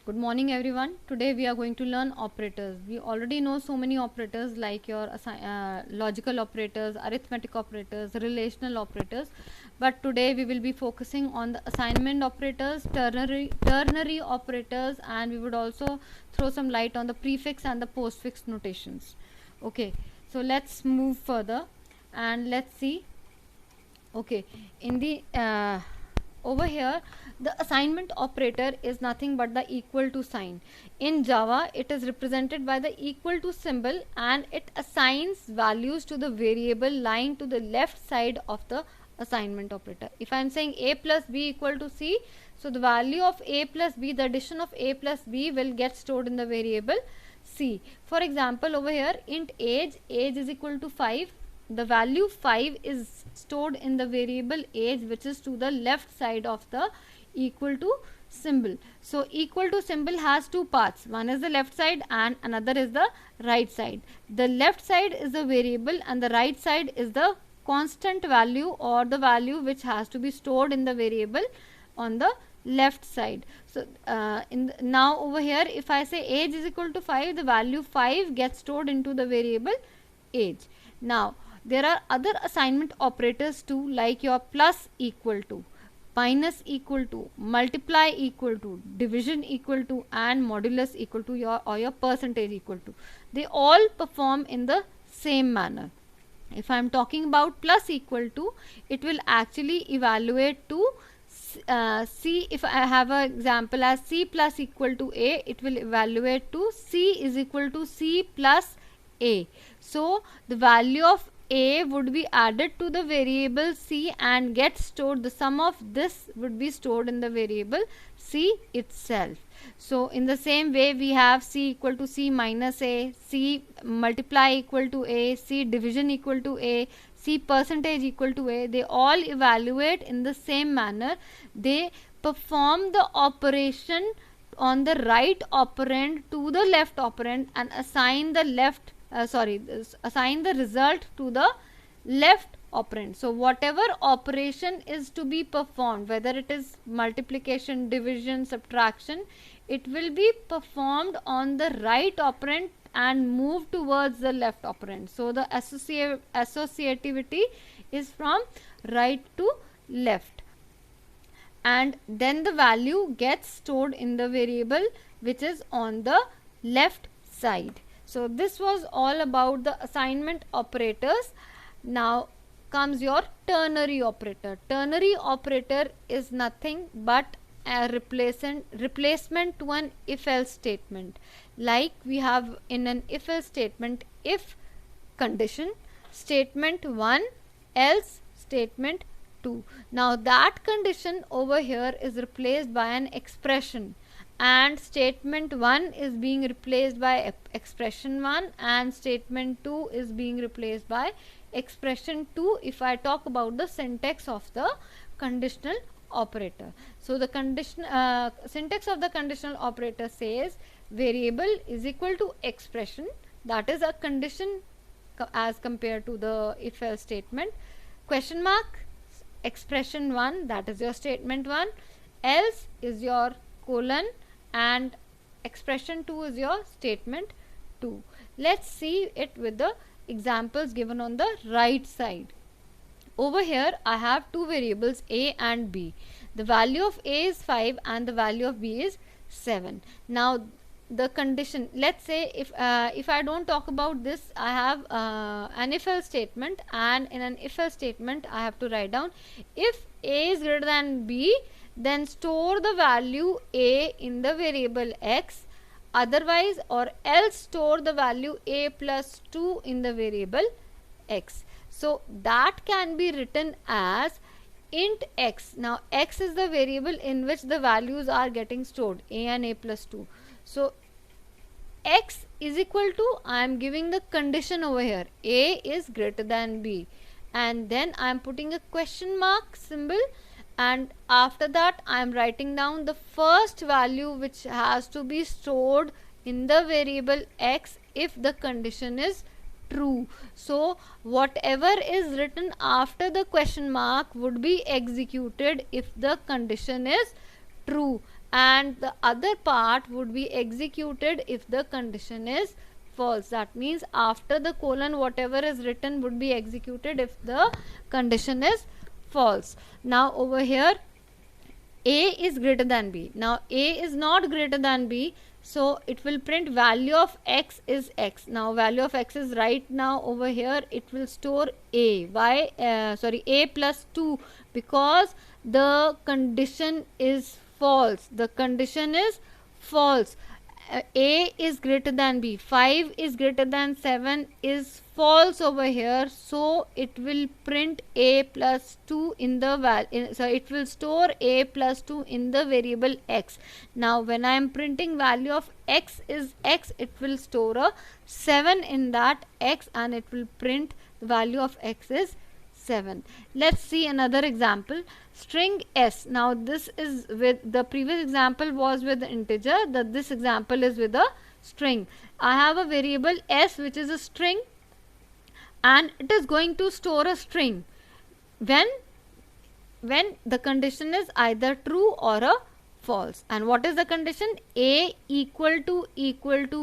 Good morning everyone. Today we are going to learn operators. We already know so many operators like your logical operators, arithmetic operators, relational operators. But today we will be focusing on the assignment operators, ternary operators, and we would also throw some light on the prefix and the postfix notations. Okay, so let's move further and let's see. Okay, in the over here the assignment operator is nothing but the equal to sign. In Java it is represented by the equal to symbol and it assigns values to the variable lying to the left side of the assignment operator. If I am saying a plus b equal to c, so the value of a plus b, the addition of a plus b will get stored in the variable c. For example, over here int age is equal to 5. The value 5 is stored in the variable age, which is to the left side of the equal to symbol. So equal to symbol has two parts. One is the left side and another is the right side. The left side is the variable and the right side is the constant value or the value which has to be stored in the variable on the left side. So now over here if I say age is equal to 5, the value 5 gets stored into the variable age. Now there are other assignment operators too, like your plus equal to, minus equal to, multiply equal to, division equal to, and modulus equal to your percentage equal to. They all perform in the same manner. If I am talking about plus equal to, it will actually evaluate to c. If I have an example as c plus equal to a, it will evaluate to c is equal to c plus a. So the value of a would be added to the variable c and get stored. The sum of this would be stored in the variable c itself. So in the same way we have c equal to c minus a, c multiply equal to a, c division equal to a, c percentage equal to a. They all evaluate in the same manner. They perform the operation on the right operand to the left operand and assign the assign the result to the left operand. So whatever operation is to be performed, whether it is multiplication, division, subtraction, it will be performed on the right operand and move towards the left operand. So the associativity is from right to left, and then the value gets stored in the variable which is on the left side. So this was all about the assignment operators. Now comes your ternary operator. Ternary operator is nothing but a replacement to an if-else statement. Like we have in an if-else statement, if condition, statement 1, else statement 2. Now that condition over here is replaced by an expression, and statement 1 is being replaced by expression 1 and statement 2 is being replaced by expression 2 if I talk about the syntax of the conditional operator. So the syntax of the conditional operator says variable is equal to expression, that is a condition as compared to the if else statement, question mark expression 1, that is your statement 1, else is your colon, and expression 2 is your statement 2. Let's see it with the examples given on the right side. Over here I have two variables a and b. The value of a is 5 and the value of b is 7. Now the condition, let's say if I don't talk about this, I have an if else statement, and in an if else statement I have to write down if a is greater than b, then store the value a in the variable x, otherwise or else store the value a plus 2 in the variable x. So that can be written as int x. Now x is the variable in which the values are getting stored, a and a plus 2. So x is equal to, I am giving the condition over here, a is greater than b, and then I am putting a question mark symbol, and after that I am writing down the first value which has to be stored in the variable x if the condition is true. So whatever is written after the question mark would be executed if the condition is true, and the other part would be executed if the condition is false. That means after the colon whatever is written would be executed if the condition is false. Now over here a is greater than b. Now a is not greater than b, so it will print value of x is x. Now value of x is right now over here it will store a. Why? A plus 2, because the condition is false. The condition is false. A is greater than b. 5 is greater than 7 is false over here, so it will print a plus 2 in the it will store a plus 2 in the variable x. Now when I am printing value of x is x, it will store a 7 in that x and it will print the value of x is 7. Let's see another example. String s. Now this is with the previous example was with the integer, this example is with a string. I have a variable s which is a string and it is going to store a string when the condition is either true or a false. And what is the condition? A equal to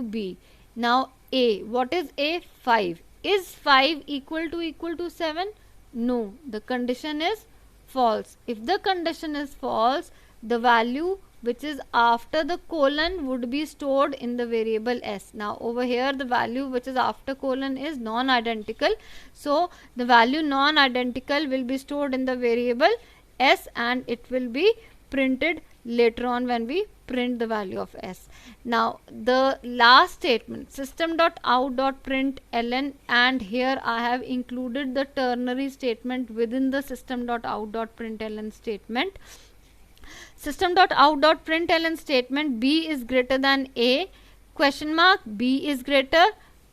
b. Now a, what is a? 5. Is 5 equal to 7? No, the condition is false. If the condition is false, the value which is after the colon would be stored in the variable s. Now over here the value which is after colon is non-identical, so the value non-identical will be stored in the variable s and it will be printed later on when we print the value of s. Now the last statement, system.out.println, and here I have included the ternary statement within the system.out.println statement. System.out.println statement, b is greater than a, question mark, b is greater,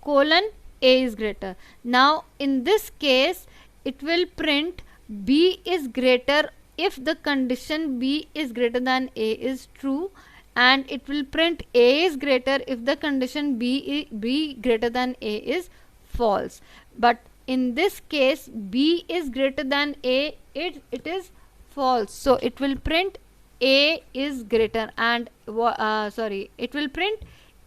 colon, a is greater. Now in this case it will print b is greater if the condition b is greater than a is true, and it will print a is greater if the condition b greater than a is false. But in this case b is greater than a, it is false, so it will print a is greater and it will print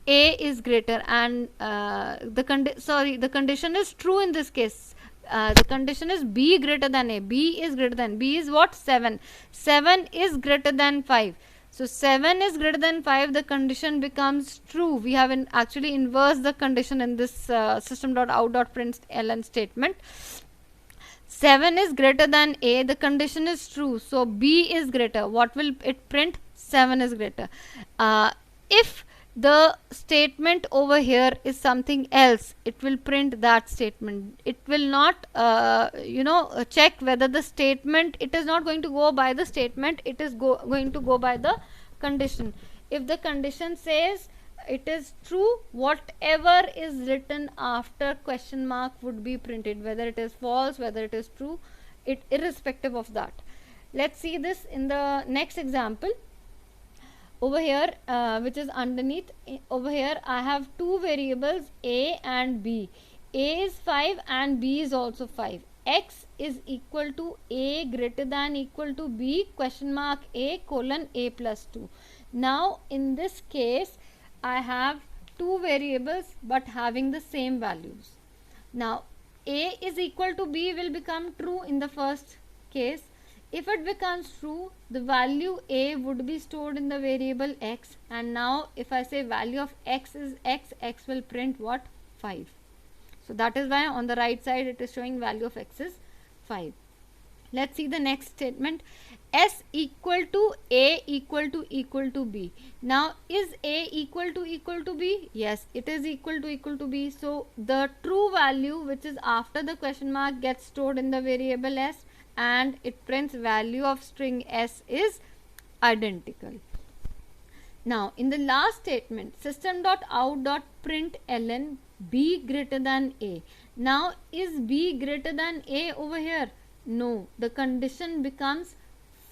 a is greater and the condition is true in this case. The condition is b greater than a. B is greater than, b is what? 7. 7 is greater than 5. So 7 is greater than 5, the condition becomes true. We have actually inversed the condition in this system.out.println statement. 7 is greater than a, the condition is true, so b is greater. What will it print? 7 is greater. If the statement over here is something else, it will print that statement. It will not check whether the statement, it is not going to go by the statement, it is going to go by the condition. If the condition says it is true, whatever is written after question mark would be printed, whether it is false, whether it is true, irrespective of that. Let's see this in the next example. Over here which is underneath, over here I have two variables a and b. A is 5 and b is also 5. X is equal to a greater than equal to b, question mark, a colon, a plus 2. Now in this case I have two variables but having the same values. Now a is equal to b will become true in the first case. If it becomes true, the value a would be stored in the variable x, and now if I say value of x is x, x will print what? 5. So that is why on the right side it is showing value of x is 5. Let's see the next statement. S equal to a equal to b. Now is a equal to b? Yes, it is equal to b. So the true value which is after the question mark gets stored in the variable s, and it prints value of string s is identical. Now in the last statement, system.out.println b greater than a. Now is b greater than a over here? No, the condition becomes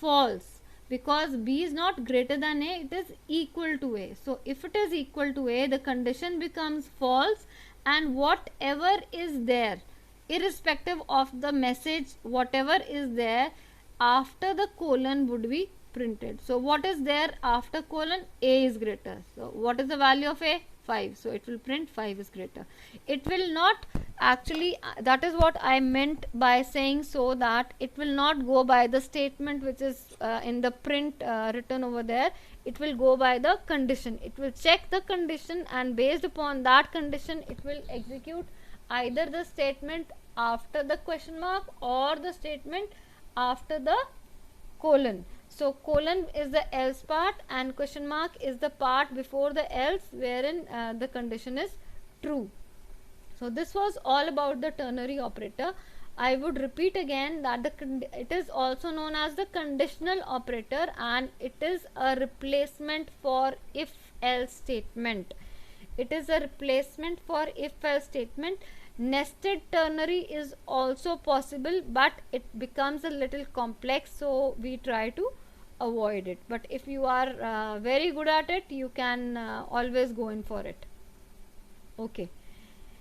false because b is not greater than a, it is equal to a. So if it is equal to a, the condition becomes false, and whatever is there, irrespective of the message, whatever is there after the colon would be printed. So what is there after colon? A is greater. So what is the value of A? 5. So it will print 5 is greater. It will not actually, that is what I meant by saying, so that it will not go by the statement which is in the print written over there. It will go by the condition. It will check the condition, and based upon that condition it will execute either the statement after the question mark or the statement after the colon. So colon is the else part and question mark is the part before the else, wherein the condition is true. So this was all about the ternary operator. I would repeat again that it is also known as the conditional operator, and it is a replacement for if else statement. It is a replacement for if else statement. Nested ternary is also possible, but it becomes a little complex, so we try to avoid it. But if you are very good at it, you can always go in for it. Okay.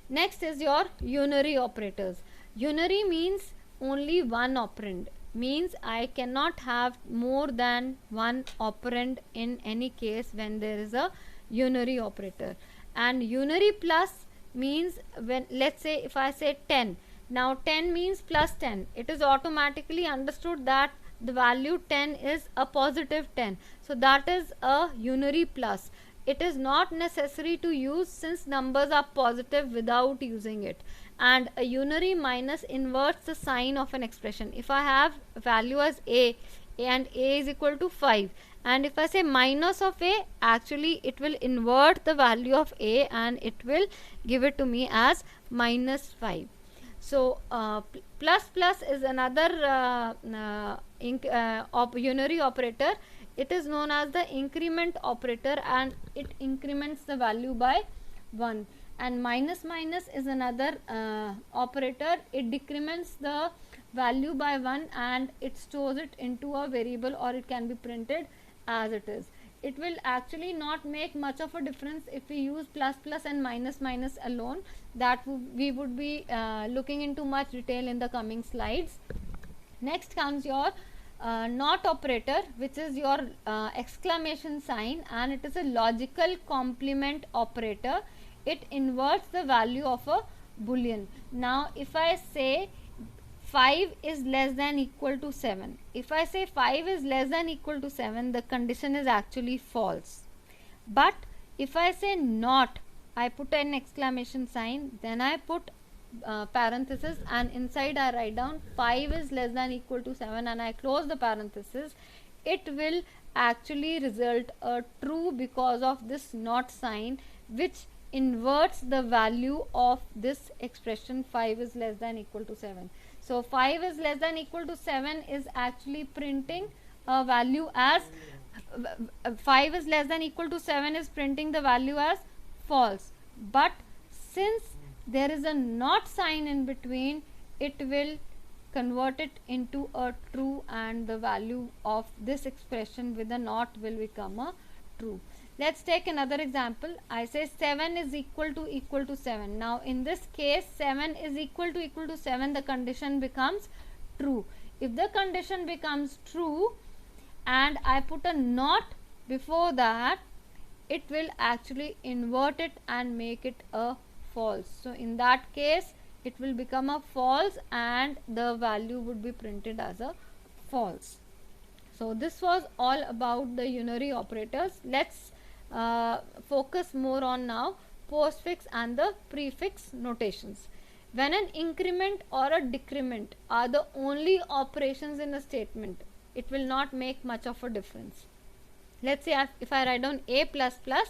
Next is your unary operators. Unary means only one operand, means I cannot have more than one operand in any case when there is a unary operator. And unary plus means, when, let's say if I say 10, now 10 means plus 10, it is automatically understood that the value 10 is a positive 10, so that is a unary plus. It is not necessary to use since numbers are positive without using it. And a unary minus inverts the sign of an expression. If I have value as a and a is equal to 5, and if I say minus of a, actually it will invert the value of a and it will give it to me as minus 5. So plus plus is another unary operator. It is known as the increment operator, and it increments the value by 1. And minus minus is another operator. It decrements the value by 1 and it stores it into a variable, or it can be printed as it is. It will actually not make much of a difference if we use plus plus and minus minus alone. That we would be looking into much detail in the coming slides. Next comes your not operator, which is your exclamation sign, and it is a logical complement operator. It inverts the value of a boolean. Now if I say 5 is less than equal to 7, if I say 5 is less than equal to 7, the condition is actually false. But if I say not, I put an exclamation sign, then I put parenthesis, and inside I write down 5 is less than equal to 7, and I close the parenthesis, it will actually result a true because of this not sign, which inverts the value of this expression 5 is less than equal to 7. So 5 is less than equal to 7 is actually printing a value as 5 is less than equal to 7 is printing the value as false. But since there is a not sign in between, it will convert it into a true, and the value of this expression with a not will become a true. Let's take another example. I say 7 is equal to 7. Now in this case 7 is equal to 7, the condition becomes true. If the condition becomes true and I put a not before that, it will actually invert it and make it a false. So in that case it will become a false and the value would be printed as a false. So this was all about the unary operators. Let's focus more on now postfix and the prefix notations. When an increment or a decrement are the only operations in a statement, it will not make much of a difference. Let's say if I write down a plus plus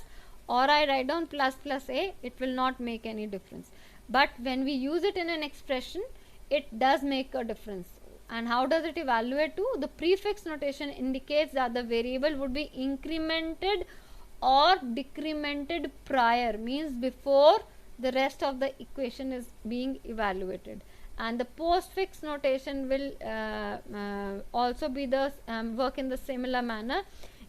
or I write down plus plus a, it will not make any difference. But when we use it in an expression, it does make a difference. And how does it evaluate to? The prefix notation indicates that the variable would be incremented or decremented prior, means before the rest of the equation is being evaluated. And the postfix notation will also be the work in the similar manner.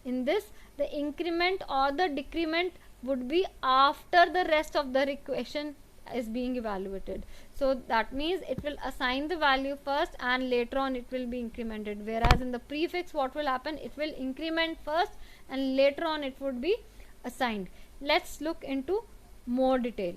In this, the increment or the decrement would be after the rest of the equation is being evaluated. So that means it will assign the value first and later on it will be incremented, whereas in the prefix what will happen, it will increment first and later on it would be assigned. Let's look into more detail.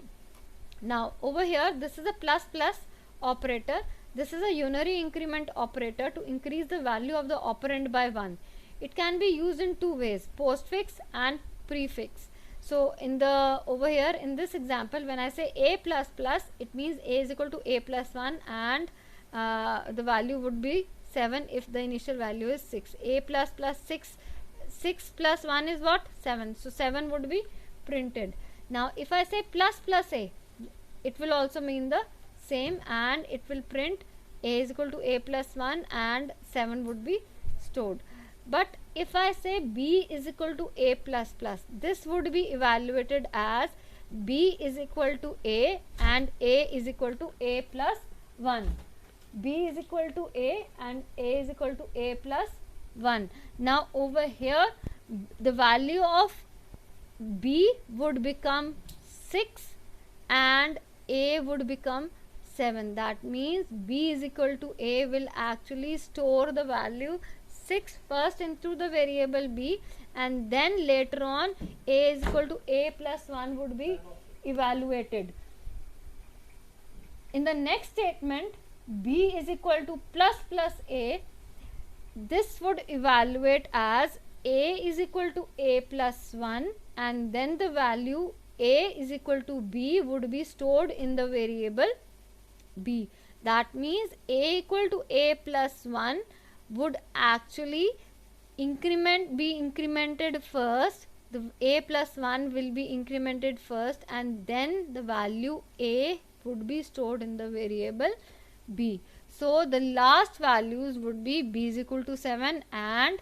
Now over here, this is a plus plus operator. This is a unary increment operator to increase the value of the operand by 1. It can be used in two ways, postfix and prefix. So in the over here in this example, when I say a plus plus, it means a is equal to a plus 1 and the value would be 7 if the initial value is 6. A plus plus 6, 6 plus 1 is what? 7. So 7 would be printed. Now if I say plus plus a, it will also mean the same and it will print a is equal to a plus 1 and 7 would be stored. But if I say b is equal to a plus plus, this would be evaluated as b is equal to a and a is equal to a plus 1. B is equal to a and a is equal to a plus 1. Now over here the value of b would become 6 and a would become 7. That means b is equal to a will actually store the value 6 first into the variable b, and then later on a is equal to a plus 1 would be evaluated. In the next statement, b is equal to plus plus a, this would evaluate as a is equal to a plus 1 and then the value a is equal to b would be stored in the variable b. That means a equal to a plus 1 would actually be incremented first. The a plus 1 will be incremented first and then the value a would be stored in the variable b. So the last values would be b is equal to 7 and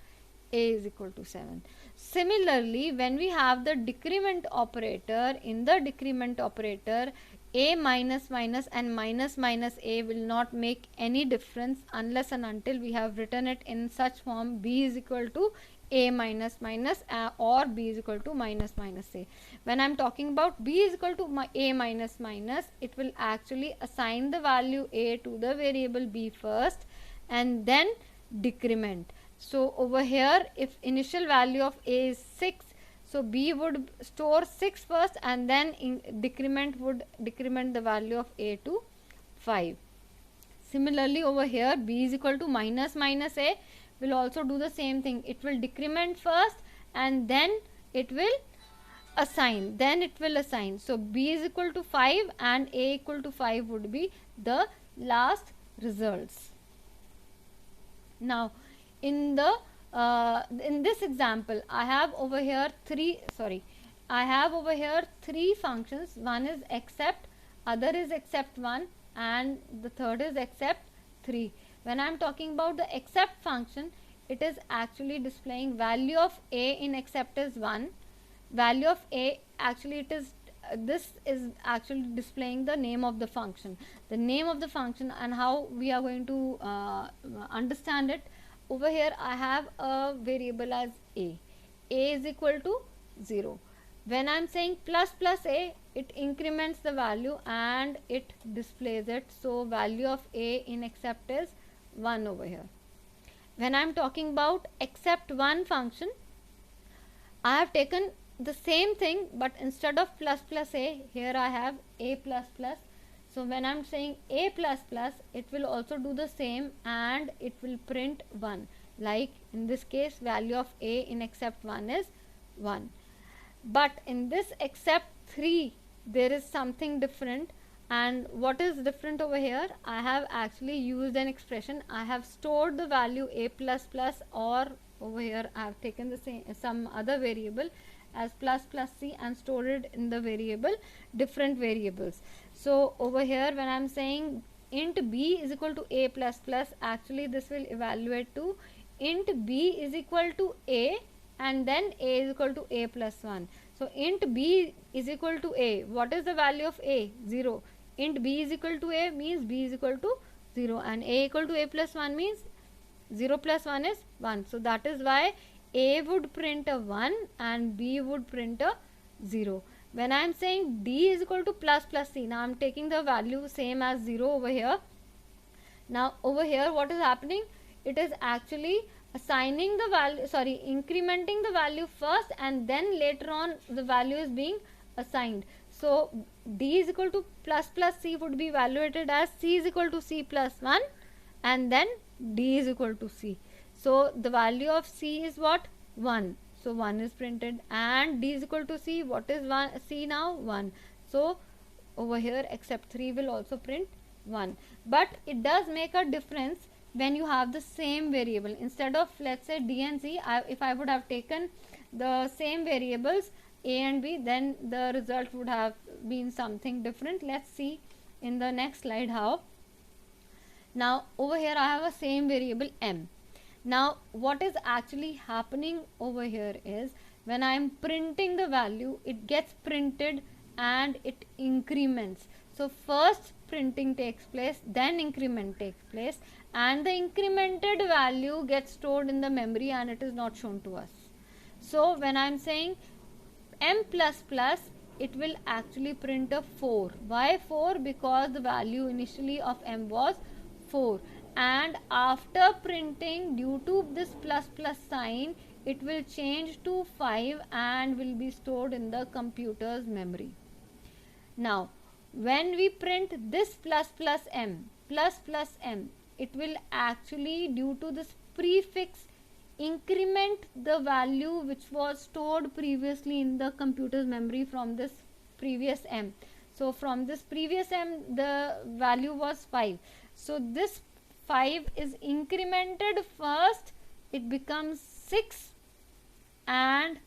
a is equal to 7. Similarly, when we have the decrement operator, in the decrement operator a minus minus and minus minus a will not make any difference unless and until we have written it in such form b is equal to a minus minus or b is equal to minus minus a. When I am talking about b is equal to a minus minus, it will actually assign the value a to the variable b first and then decrement. So over here, if initial value of a is 6, so b would store 6 first and then decrement would decrement the value of a to 5. Similarly over here, b is equal to minus minus a will also do the same thing. It will decrement first and then it will assign. So b is equal to 5 and a equal to 5 would be the last results. Now in this example, I have over here three functions. One is except, other is except 1 and the third is except 3. When I am talking about the except function, it is actually displaying value of a in except is 1. Value of a, actually it is this is actually displaying the name of the function. The name of the function and how we are going to understand it. Over here I have a variable as a is equal to 0. When I am saying plus plus a, it increments the value and it displays it. So value of a in except is 1 over here. When I am talking about except 1 function, I have taken the same thing, but instead of plus plus a, here I have a plus plus. So when I am saying a plus plus, it will also do the same and it will print 1. Like in this case, value of a in except 1 is 1. But in this except 3, there is something different. And what is different over here? I have actually used an expression. I have stored the value a plus plus, or over here I have taken the same some other variable as plus plus c and stored it in the variable different variables. So over here when I am saying int b is equal to a plus plus, actually this will evaluate to int b is equal to a and then a is equal to a plus 1. So int b is equal to a. What is the value of a? 0. Int b is equal to a means b is equal to 0 and a equal to a plus 1 means 0 plus 1 is 1. So that is why a would print a 1 and b would print a 0. When I am saying D is equal to plus plus C, now I am taking the value same as 0 over here. Now over here what is happening? It is actually assigning the value, sorry, incrementing the value first, and then later on the value is being assigned. So D is equal to plus plus C would be evaluated as C is equal to C plus 1, and then D is equal to C. So the value of C is what? 1. So 1 is printed, and D is equal to C. What is 1? C now? 1. So over here except 3 will also print 1. But it does make a difference when you have the same variable. Instead of, let's say, D and C, if I would have taken the same variables A and B, then the result would have been something different. Let's see in the next slide how. Now over here I have a same variable M. Now what is actually happening over here is, when I am printing the value, it gets printed and it increments. So first printing takes place, then increment takes place, and the incremented value gets stored in the memory and it is not shown to us. So when I am saying M plus plus, it will actually print a 4. Why 4? Because the value initially of M was 4, and after printing, due to this plus plus sign, it will change to 5 and will be stored in the computer's memory. Now when we print this plus plus M, it will actually, due to this prefix, increment the value which was stored previously in the computer's memory from this previous M. So from this previous M the value was 5. So this 5 is incremented first, it becomes 6, and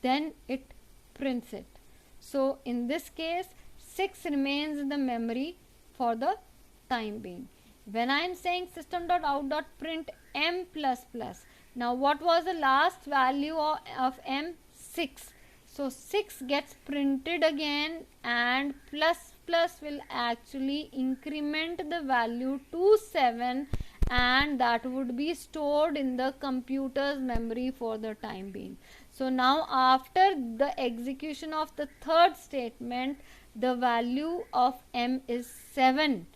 then it prints it. So in this case 6 remains in the memory for the time being. When I am saying system.out.print M plus plus, now what was the last value of M? 6. So 6 gets printed again, and plus plus will actually increment the value to 7, and that would be stored in the computer's memory for the time being. So now after the execution of the third statement, the value of M is 7,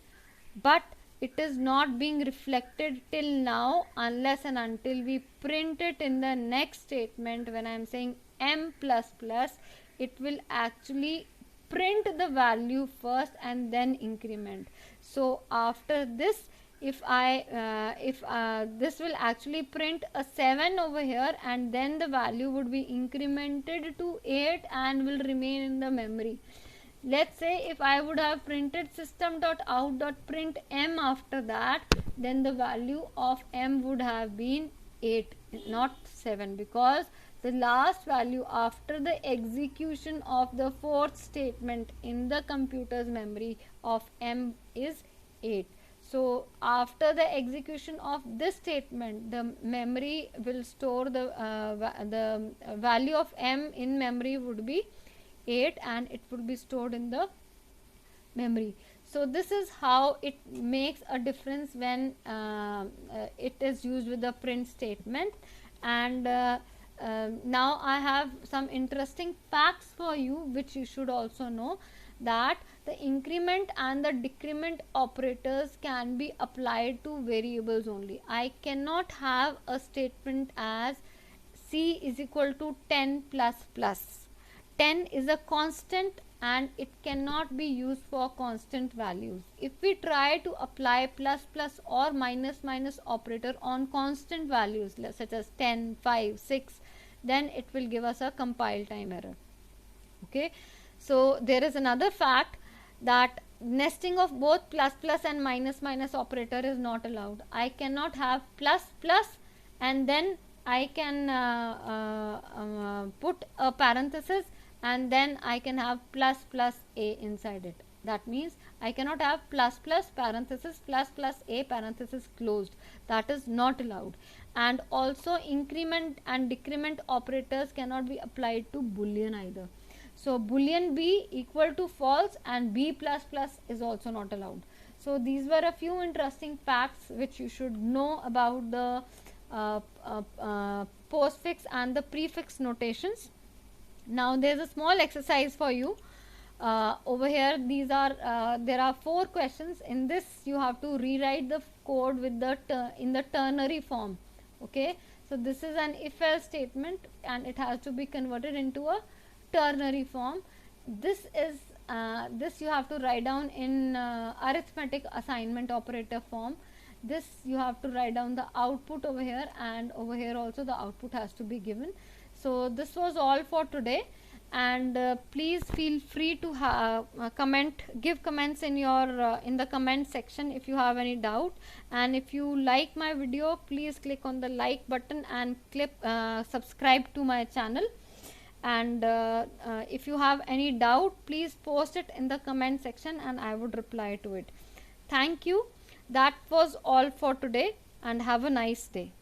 but it is not being reflected till now unless and until we print it in the next statement. When I am saying M plus plus, it will actually print the value first and then increment. So after this, if this will actually print a 7 over here, and then the value would be incremented to 8 and will remain in the memory. Let's say if I would have printed system.out.print M after that, then the value of M would have been 8, not 7, because the last value after the execution of the fourth statement in the computer's memory of M is 8. So after the execution of this statement, the memory will store the value of M in memory would be 8, and it would be stored in the memory. So this is how it makes a difference when it is used with the print statement. And now I have some interesting facts for you which you should also know, that the increment and the decrement operators can be applied to variables only. I cannot have a statement as C is equal to 10 plus plus. 10 is a constant and it cannot be used for constant values. If we try to apply plus plus or minus minus operator on constant values such as 10, 5, 6, then it will give us a compile time error. Okay, so there is another fact that nesting of both plus plus and minus minus operator is not allowed. I cannot have plus plus and then I can put a parenthesis and then I can have plus plus a inside it. That means I cannot have plus plus parenthesis plus plus a parenthesis closed. That is not allowed. And also increment and decrement operators cannot be applied to boolean either. So boolean b equal to false and b plus plus is also not allowed. So these were a few interesting facts which you should know about the postfix and the prefix notations. Now there's a small exercise for you. Over here, these are there are 4 questions. In this, you have to rewrite the code with the in the ternary form. Okay, so this is an if-else statement, and it has to be converted into a ternary form. This is this you have to write down in arithmetic assignment operator form. This you have to write down the output over here, and over here also the output has to be given. So this was all for today, and please feel free to give comments in your in the comment section if you have any doubt. And if you like my video, please click on the like button and subscribe to my channel. And if you have any doubt, please post it in the comment section and I would reply to it. Thank you. That was all for today, and have a nice day.